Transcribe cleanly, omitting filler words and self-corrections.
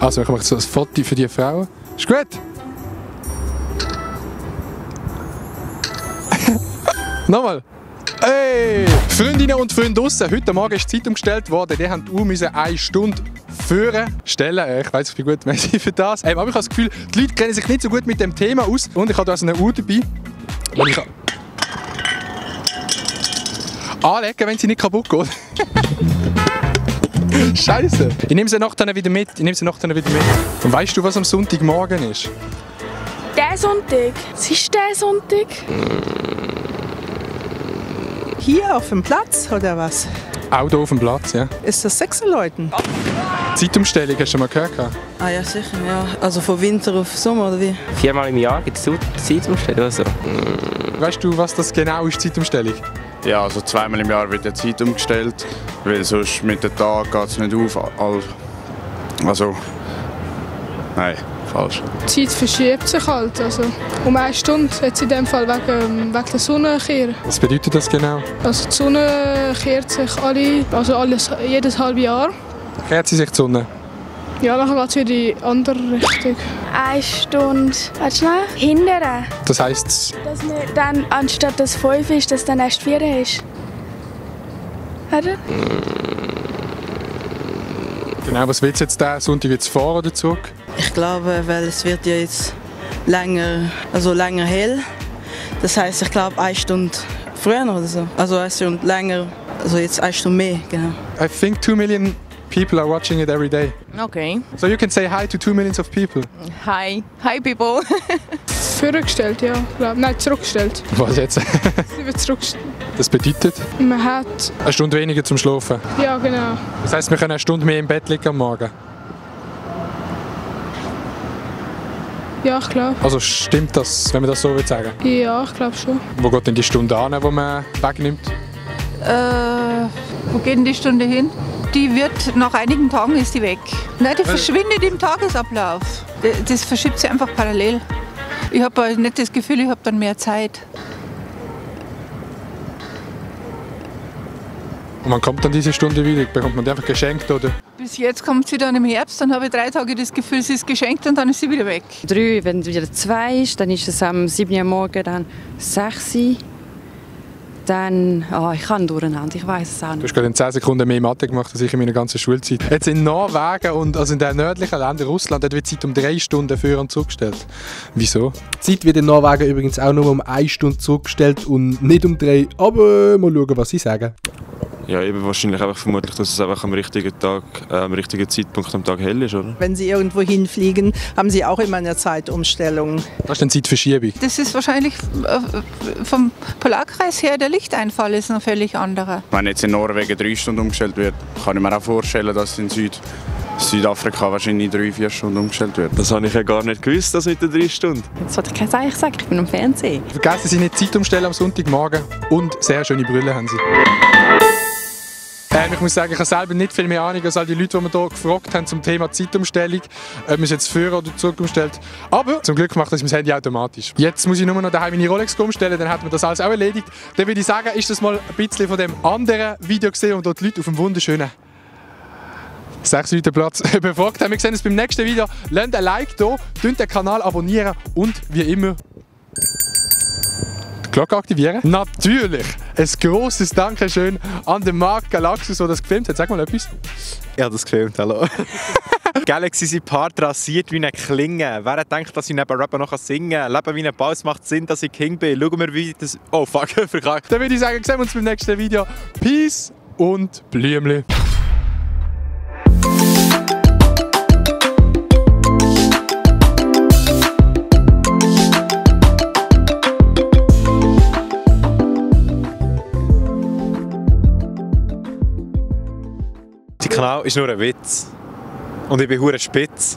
Also ich mache so ein Foto für die Frau. Ist gut? Nochmal. Hey! Freundinnen und Freunde draussen, heute Morgen ist die Zeit umgestellt worden. Die haben die Uhr 1 Stunde führen, stellen. Ich weiss, ich bin gut, merci für das. Aber ich habe das Gefühl, die Leute kennen sich nicht so gut mit dem Thema aus. Und ich habe da so eine Uhr dabei, die ich anlegen, wenn sie nicht kaputt geht. Scheiße. Ich nehme sie nachher wieder mit. Und weißt du, was am Sonntagmorgen ist? Der Sonntag? Was ist der Sonntag? Hier auf dem Platz oder was? Auch hier auf dem Platz, ja. Ist das 6 Leuten? Zeitumstellung, hast du schon mal gehört? Ah ja, sicher, ja. Also von Winter auf Sommer oder wie? 4-mal im Jahr gibt es Zeitumstellung oder so. Weißt du, was das genau ist, Zeitumstellung? Ja, also 2-mal im Jahr wird die Zeit umgestellt, weil sonst mit dem Tag geht es nicht auf. Also, nein, falsch. Die Zeit verschiebt sich halt, also um 1 Stunde, jetzt in dem Fall wegen der Sonnenkehr. Was bedeutet das genau? Also die Sonne kehrt sich jedes halbe Jahr. Kehrt sie sich die Sonne? Ja, dann geht es wieder in die andere Richtung. 1 Stunde, warte schnell, hindern. Das heisst, Dass wir dann, anstatt dass 5 ist, dass dann erst 4 ist. Oder? genau, was willst du jetzt diesen Sonntag jetzt fahren oder zurück? Ich glaube, weil es wird ja jetzt länger hell. Das heißt, ich glaube 1 Stunde früher oder so. Also 1 Stunde länger, also jetzt 1 Stunde mehr, genau. I think 2 million people are watching it every day. Okay. So you can say hi to 2 million of people. Hi. Hi, people. Vorgestellt, ja. Nein, zurückgestellt. Was jetzt? Sie wird zurückgestellt. Das bedeutet? Man hat... 1 Stunde weniger zum Schlafen. Ja, genau. Das heisst, wir können 1 Stunde mehr im Bett liegen am Morgen. Ja, ich glaube. Also stimmt das, wenn man das so sagen will? Ja, ich glaube schon. Wo geht denn die Stunde an, die man wegnimmt? Wo geht denn die Stunde hin? Die wird, nach einigen Tagen ist die weg. Nein, die verschwindet im Tagesablauf. Das verschiebt sich einfach parallel. Ich habe nicht das Gefühl, ich habe dann mehr Zeit. Und wann kommt dann diese Stunde wieder? Bekommt man die einfach geschenkt, oder? Bis jetzt kommt sie dann im Herbst, dann habe ich 3 Tage das Gefühl, sie ist geschenkt und dann ist sie wieder weg. 3, wenn es wieder 2 ist, dann ist es am 7 Uhr morgen dann 6 Uhr. Dann, ich kann durcheinander, ich weiß es auch Du nicht. hast gerade in 10 Sekunden mehr Mathe gemacht als ich in meiner ganzen Schulzeit. Jetzt in Norwegen und also in den nördlichen Ländern Russland dort wird die Zeit um 3 Stunden für und zurückgestellt. Wieso? Die Zeit wird in Norwegen übrigens auch nur um 1 Stunde zurückgestellt und nicht um 3. Aber mal schauen, was sie sagen. Ja, eben wahrscheinlich einfach vermutlich, dass es einfach am richtigen Tag, am richtigen Zeitpunkt am Tag hell ist, oder? Wenn Sie irgendwo hinfliegen, haben Sie auch immer eine Zeitumstellung. Das ist eine Zeitverschiebung. Das ist wahrscheinlich vom Polarkreis her, der Lichteinfall ist noch völlig anderer. Wenn jetzt in Norwegen 3 Stunden umgestellt wird, kann ich mir auch vorstellen, dass in Südafrika wahrscheinlich 3-4 Stunden umgestellt wird. Das habe ich ja gar nicht gewusst, das mit den 3 Stunden. Jetzt wollte ich kein Zeichen sagen, ich bin am Fernsehen. Vergessen Sie nicht, Zeit umstellen am Sonntagmorgen und sehr schöne Brille haben Sie. Ich muss sagen, ich habe selber nicht viel mehr Ahnung als all die Leute, die wir hier gefragt haben zum Thema Zeitumstellung, ob man es jetzt früher oder zurück umstellt. Aber zum Glück macht das mit dem Handy automatisch. Jetzt muss ich nur noch daheim meine Rolex umstellen, dann hat man das alles auch erledigt. Dann würde ich sagen, ist das mal ein bisschen von dem anderen Video gesehen, wo dort die Leute auf dem wunderschönen 6 Leute Platz befragt haben. Wir sehen uns beim nächsten Video. Lasst ein Like da, den Kanal abonnieren und wie immer die Glocke aktivieren. Natürlich ein grosses Dankeschön an den Marc Galaxus, der das gefilmt hat. Sag mal etwas. Ja, das gefilmt, hallo. Galaxy sein Part rasiert wie eine Klinge. Wer denkt, dass ich neben Rapper noch singen kann? Leben wie ein Ball, es macht Sinn, dass ich King bin. Schauen wir, wie das... Oh, fuck, verkackt. Dann würde ich sagen, sehen wir uns beim nächsten Video. Peace und Blümli. Der Kanal ist nur ein Witz. Und ich bin hure spitz.